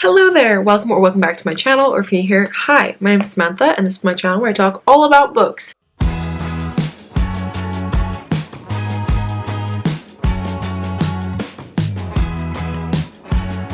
Hello there, welcome or welcome back to my channel, or if you're here, hi, my name is Samantha and this is my channel where I talk all about books.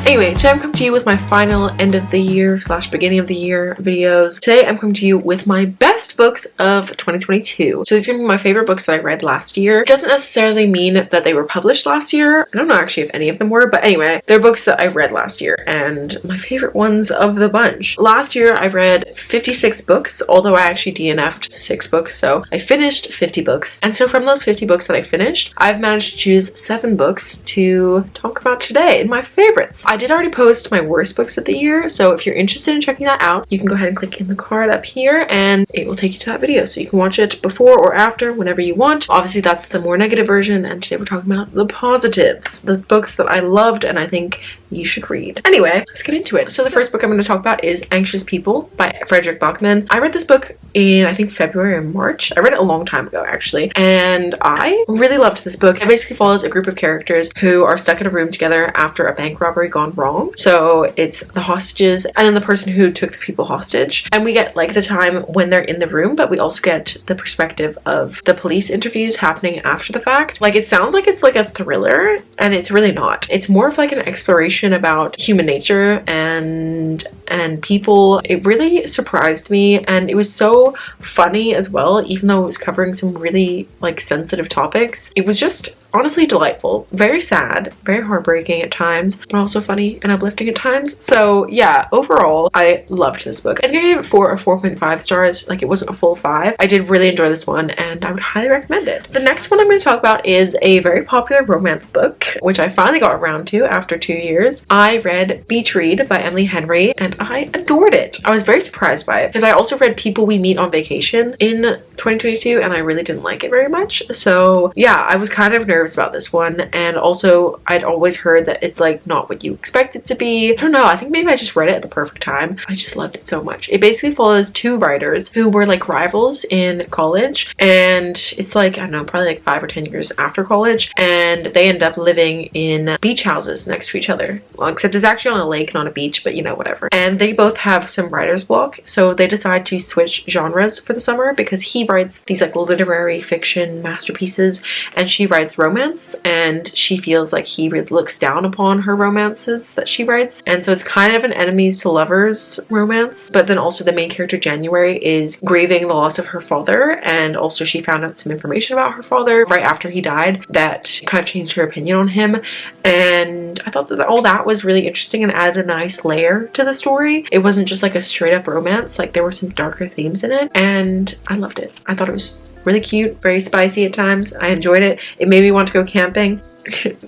Anyway, today I'm coming to you with my final end of the year / beginning of the year videos. Today I'm coming to you with my best books of 2022. So these are going to be my favorite books that I read last year. It doesn't necessarily mean that they were published last year. I don't know actually if any of them were, but anyway, they're books that I read last year and my favorite ones of the bunch. Last year I read 56 books, although I actually DNF'd 6 books, so I finished 50 books. And so from those 50 books that I finished, I've managed to choose 7 books to talk about today, my favorites. I did already post my worst books of the year, so if you're interested in checking that out, you can go ahead and click in the card up here and it will take you to that video, so you can watch it before or after, whenever you want. Obviously that's the more negative version, and today we're talking about the positives, the books that I loved and I think you should read. Anyway, let's get into it. So the first book I'm going to talk about is Anxious People by Frederick Bachman. I read this book in, I think, February or March. I read it a long time ago actually, and I really loved this book. It basically follows a group of characters who are stuck in a room together after a bank robbery gone wrong. So it's the hostages and then the person who took the people hostage, and we get like the time when they're in the room, but we also get the perspective of the police interviews happening after the fact. Like, it sounds like it's like a thriller, and it's really not. It's more of like an exploration about human nature and people. It really surprised me, and it was so funny as well, even though it was covering some really like sensitive topics. It was just honestly delightful. Very sad, very heartbreaking at times, but also funny and uplifting at times. So yeah, overall I loved this book. I think I gave it 4 or 4.5 stars. Like, it wasn't a full 5. I did really enjoy this one and I would highly recommend it. The next one I'm going to talk about is a very popular romance book, which I finally got around to after 2 years. I read Beach by Emily Henry and I adored it. I was very surprised by it because I also read People We Meet on Vacation in 2022 and I really didn't like it very much. So yeah, I was kind of nervous about this one, and also I'd always heard that it's like not what you expect it to be. I don't know, I think maybe I just read it at the perfect time. I just loved it so much. It basically follows 2 writers who were like rivals in college, and it's like, I don't know, probably like 5 or 10 years after college, and they end up living in beach houses next to each other. Well, except it's actually on a lake, not a beach, but you know, whatever. And they both have some writer's block, so they decide to switch genres for the summer because he writes these like literary fiction masterpieces and she writes romance, and she feels like he really looks down upon her romances that she writes, and so it's kind of an enemies to lovers romance. But then also the main character January is grieving the loss of her father, and also she found out some information about her father right after he died that kind of changed her opinion on him, and I thought that all that was really interesting and added a nice layer to the story. It wasn't just like a straight up romance, like there were some darker themes in it, and I loved it. I thought it was really cute, very spicy at times. I enjoyed it. It made me want to go camping.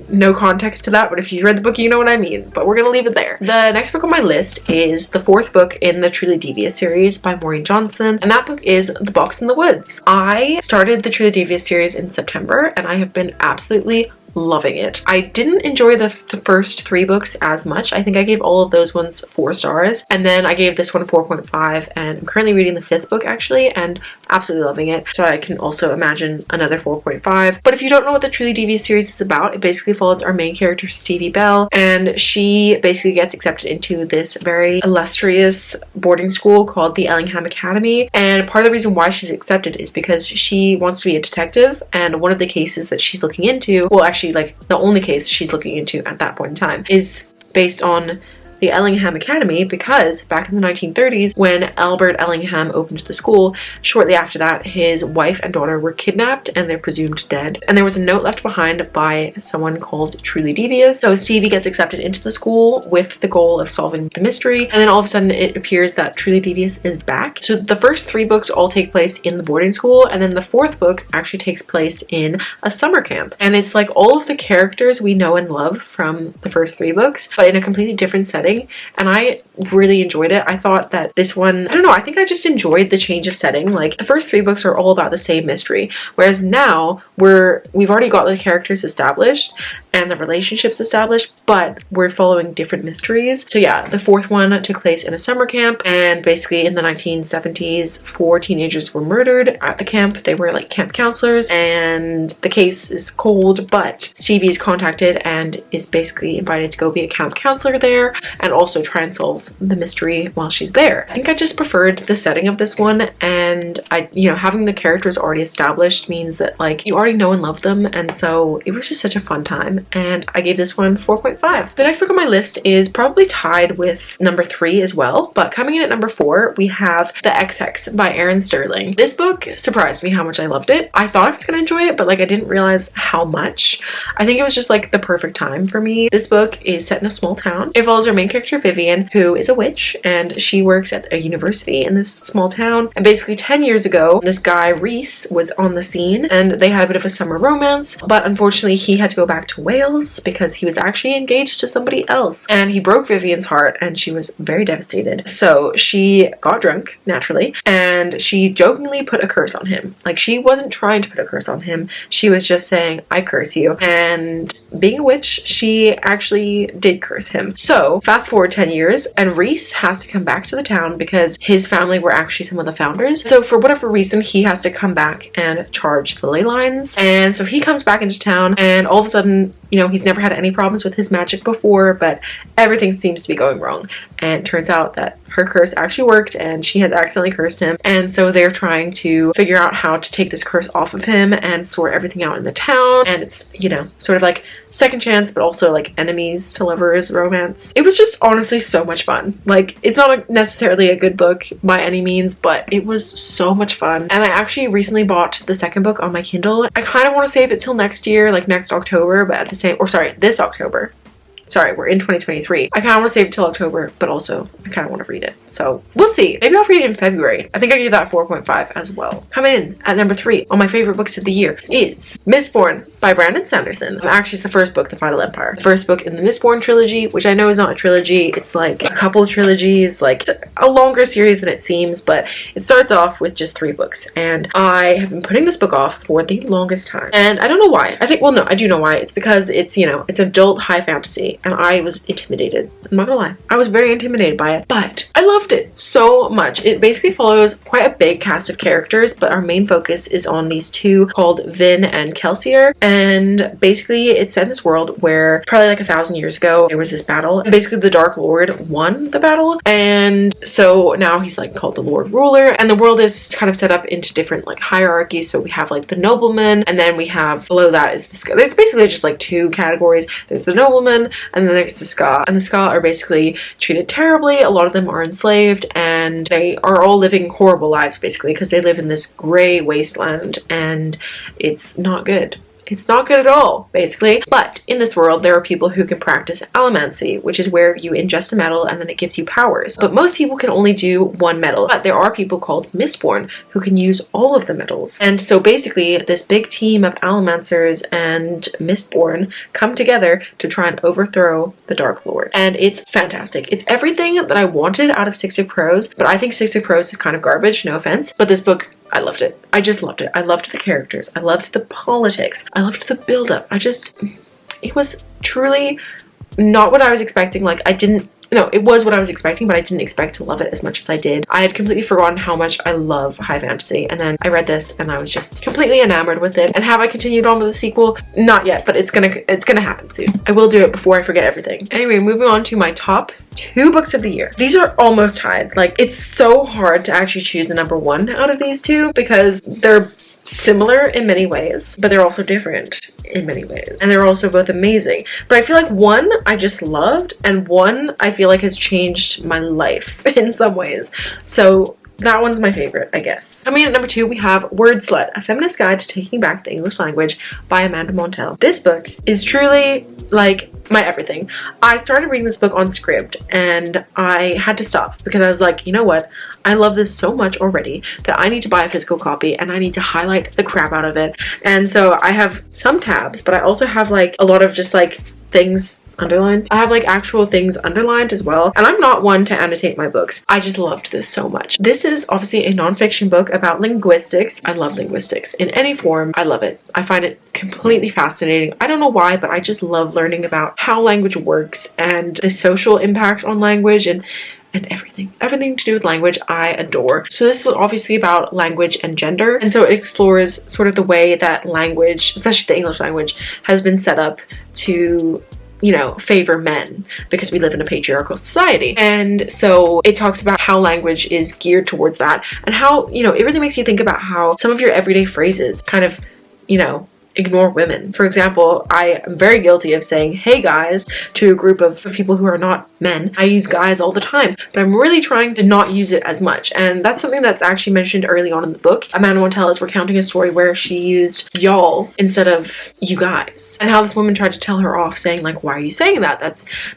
No context to that, but if you read the book, you know what I mean. But we're gonna leave it there. The next book on my list is the 4th book in the Truly Devious series by Maureen Johnson, and that book is The Box in the Woods. I started the Truly Devious series in September, and I have been absolutely loving it. I didn't enjoy the first 3 books as much. I think I gave all of those ones 4 stars, and then I gave this one 4.5, and I'm currently reading the 5th book actually and absolutely loving it, so I can also imagine another 4.5. But if you don't know what the Truly Devious series is about, it basically follows our main character Stevie Bell, and she basically gets accepted into this very illustrious boarding school called the Ellingham Academy, and part of the reason why she's accepted is because she wants to be a detective, and one of the cases that she's looking into, well actually like the only case she's looking into at that point in time, is based on the Ellingham Academy, because back in the 1930s when Albert Ellingham opened the school, shortly after that his wife and daughter were kidnapped and they're presumed dead, and there was a note left behind by someone called Truly Devious. So Stevie gets accepted into the school with the goal of solving the mystery, and then all of a sudden it appears that Truly Devious is back. So the first 3 books all take place in the boarding school, and then the 4th book actually takes place in a summer camp, and it's like all of the characters we know and love from the first 3 books but in a completely different setting. And I really enjoyed it. I thought that this one, I don't know, I think I just enjoyed the change of setting. Like, the first 3 books are all about the same mystery, whereas now we've already got the characters established and the relationships established, but we're following different mysteries. So yeah, the 4th one took place in a summer camp, and basically in the 1970s 4 teenagers were murdered at the camp. They were like camp counselors, and the case is cold, but Stevie is contacted and is basically invited to go be a camp counselor there, and also try and solve the mystery while she's there. I think I just preferred the setting of this one, and having the characters already established means that like you already know and love them, and so it was just such a fun time, and I gave this one 4.5. The next book on my list is probably tied with number 3 as well, but coming in at number 4 we have The Ex Hex by Erin Sterling. This book surprised me how much I loved it. I thought I was gonna enjoy it, but like I didn't realize how much. I think it was just like the perfect time for me. This book is set in a small town. It follows our main character Vivian, who is a witch, and she works at a university in this small town. And basically 10 years ago, this guy Reese was on the scene, and they had a bit of a summer romance, but unfortunately he had to go back to Wales because he was actually engaged to somebody else, and he broke Vivian's heart, and she was very devastated. So she got drunk, naturally, and she jokingly put a curse on him. Like, she wasn't trying to put a curse on him, she was just saying, I curse you. And being a witch, she actually did curse him. So fast forward 10 years, and Reese has to come back to the town because his family were actually some of the founders. So for whatever reason, he has to come back and charge the ley lines. And so he comes back into town, and all of a sudden, he's never had any problems with his magic before, but everything seems to be going wrong. And it turns out that her curse actually worked, and she has accidentally cursed him. And so they're trying to figure out how to take this curse off of him and sort everything out in the town. And it's, sort of like second chance, but also like enemies to lovers romance. It was just honestly so much fun. Like, it's not necessarily a good book by any means, but it was so much fun. And I actually recently bought the second book on my Kindle. I kind of want to save it till next year, like next October, but at the same, or sorry, this October. Sorry, we're in 2023. I kind of want to save it till October, but also I kind of want to read it. So we'll see. Maybe I'll read it in February. I think I gave that 4.5 as well. Coming in at number 3 on my favorite books of the year is Mistborn by Brandon Sanderson. Actually, it's the first book, The Final Empire. The first book in the Mistborn trilogy, which I know is not a trilogy. It's like a couple of trilogies, like it's a longer series than it seems, but it starts off with just 3 books. And I have been putting this book off for the longest time. And I don't know why. I do know why. It's because it's, it's adult high fantasy. And I was intimidated. I'm not gonna lie. I was very intimidated by it, but I loved it so much. It basically follows quite a big cast of characters, but our main focus is on these two called Vin and Kelsier. And basically it's set in this world where probably like 1,000 years ago, there was this battle. And basically the Dark Lord won the battle. And so now he's like called the Lord Ruler. And the world is kind of set up into different like hierarchies. So we have like the noblemen, and then we have below that is the ska. There's basically just like 2 categories. There's the noblemen, and then there's the ska. And the ska are basically treated terribly. A lot of them are enslaved, and they are all living horrible lives basically because they live in this gray wasteland, and it's not good. It's not good at all, basically. But in this world, there are people who can practice allomancy, which is where you ingest a metal and then it gives you powers. But most people can only do 1 metal. But there are people called Mistborn who can use all of the metals. And so basically, this big team of allomancers and Mistborn come together to try and overthrow the Dark Lord. And it's fantastic. It's everything that I wanted out of Six of Crows, but I think Six of Crows is kind of garbage, no offense. But this book, I loved it. I just loved it. I loved the characters. I loved the politics. I loved the build-up. It was truly not what I was expecting. Like, it was what I was expecting, but I didn't expect to love it as much as I did. I had completely forgotten how much I love high fantasy, and then I read this and I was just completely enamored with it. And have I continued on with the sequel? Not yet, but it's gonna happen soon. I will do it before I forget everything. Anyway, moving on to my top 2 books of the year. These are almost tied. Like, it's so hard to actually choose the number 1 out of these 2 because they're similar in many ways, but they're also different in many ways, and they're also both amazing. But I feel like one I just loved, and one I feel like has changed my life in some ways. So that one's my favorite, I guess. Coming in at number 2, we have Wordslut, A Feminist Guide to Taking Back the English Language by Amanda Montell. This book is truly like my everything. I started reading this book on Scribd, and I had to stop because I was like, you know what? I love this so much already that I need to buy a physical copy, and I need to highlight the crap out of it. And so I have some tabs, but I also have like a lot of just like things underlined. I have like actual things underlined as well, and I'm not one to annotate my books. I just loved this so much. This is obviously a nonfiction book about linguistics. I love linguistics in any form. I love it. I find it completely fascinating. I don't know why, but I just love learning about how language works and the social impact on language and everything to do with language I adore. So this is obviously about language and gender, and so it explores sort of the way that language, especially the English language, has been set up to you know, favor men because we live in a patriarchal society. And so it talks about how language is geared towards that, and how, you know, it really makes you think about how some of your everyday phrases kind of, you know, ignore women. For example, I am very guilty of saying hey guys to a group of people who are not men. I use guys all the time, but I'm really trying to not use it as much, and that's something that's actually mentioned early on in the book. Amanda Montell is recounting a story where she used y'all instead of you guys, and how this woman tried to tell her off, saying like, why are you saying that?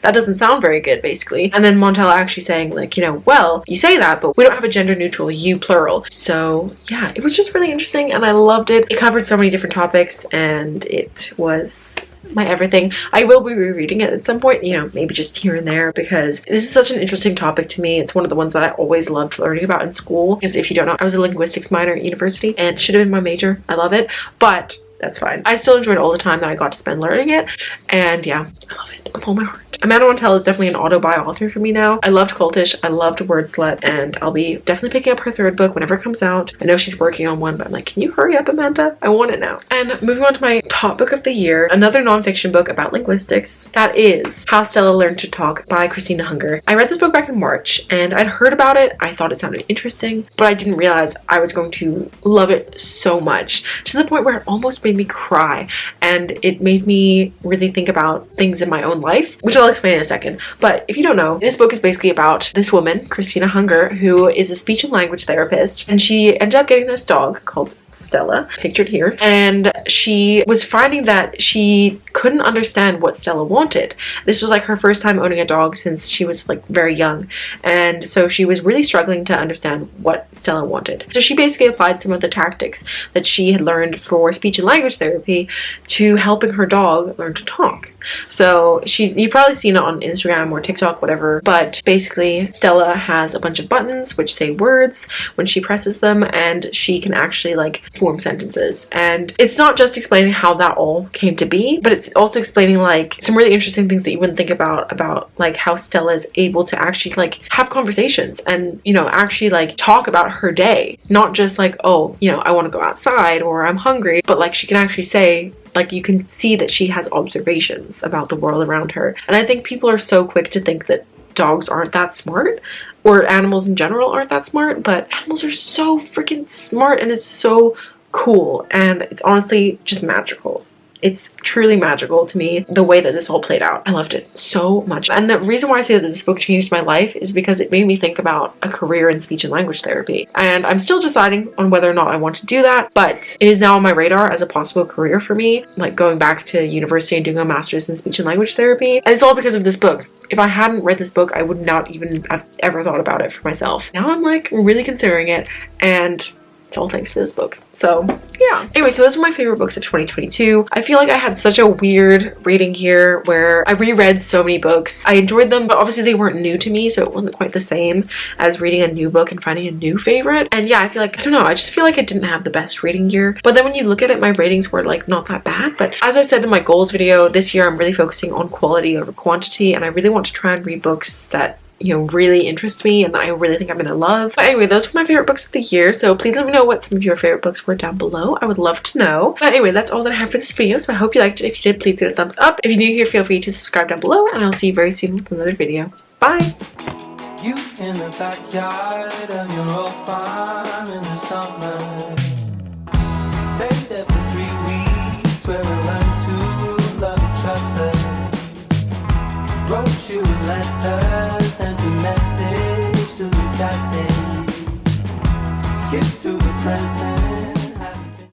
That doesn't sound very good, basically. And then Montell actually saying like, you know, well, you say that, but we don't have a gender neutral you plural. So yeah, it was just really interesting and I loved it. It covered so many different topics and it was my everything. I will be rereading it at some point, you know, maybe just here and there, because this is such an interesting topic to me. It's one of the ones that I always loved learning about in school, because if you don't know, I was a linguistics minor at university and it should have been my major. I love it, but that's fine. I still enjoyed all the time that I got to spend learning it, and yeah, I love it with all my heart. Amanda Montell is definitely an auto-buy author for me now. I loved Cultish, I loved Wordslut, and I'll be definitely picking up her third book whenever it comes out. I know she's working on one, but I'm like, can you hurry up, Amanda? I want it now. And moving on to my top book of the year, another nonfiction book about linguistics. That is How Stella Learned to Talk by Christina Hunger. I read this book back in March, and I'd heard about it. I thought it sounded interesting, but I didn't realize I was going to love it so much, to the point where it almost made me cry, and it made me really think about things in my own life, which I'll explain in a second. But if you don't know, this book is basically about this woman, Christina Hunger, who is a speech and language therapist, and she ended up getting this dog called Stella, pictured here, and she was finding that she couldn't understand what Stella wanted. This was like her first time owning a dog since she was like very young, and so she was really struggling to understand what Stella wanted. So she basically applied some of the tactics that she had learned for speech and language therapy to helping her dog learn to talk. So you've probably seen it on Instagram or TikTok, whatever, but basically Stella has a bunch of buttons which say words when she presses them, and she can actually like form sentences. And it's not just explaining how that all came to be, but it's also explaining like some really interesting things that you wouldn't think about like how Stella is able to actually like have conversations and, you know, actually like talk about her day, not just like, oh, you know, I want to go outside or I'm hungry, but like she can actually say, like, you can see that she has observations about the world around her. And I think people are so quick to think that dogs aren't that smart, or animals in general aren't that smart, but animals are so freaking smart, and it's so cool, and it's honestly just magical. It's truly magical to me, the way that this all played out. I loved it so much. And the reason why I say that this book changed my life is because it made me think about a career in speech and language therapy. And I'm still deciding on whether or not I want to do that, but it is now on my radar as a possible career for me, like going back to university and doing a master's in speech and language therapy. And it's all because of this book. If I hadn't read this book, I would not even have ever thought about it for myself. Now I'm like really considering it, and it's all thanks to this book. So yeah. Anyway, so those were my favorite books of 2022. I feel like I had such a weird reading year where I reread so many books. I enjoyed them, but obviously they weren't new to me, so it wasn't quite the same as reading a new book and finding a new favorite. And yeah, I feel like, I don't know, I just feel like I didn't have the best reading year. But then when you look at it, my ratings were like not that bad. But as I said in my goals video, this year I'm really focusing on quality over quantity, and I really want to try and read books that, you know, really interest me and that I really think I'm gonna love. But anyway, those were my favorite books of the year, so please let me know what some of your favorite books were down below. I would love to know. But anyway, that's all that I have for this video, so I hope you liked it. If you did, please give it a thumbs up. If you're new here, feel free to subscribe down below, and I'll see you very soon with another video. Bye! You in the backyard of your old farm in the summer. Stayed there for 3 weeks where we learned to love each other. Wrote you letters, sent a message to the that day. Skip to the present.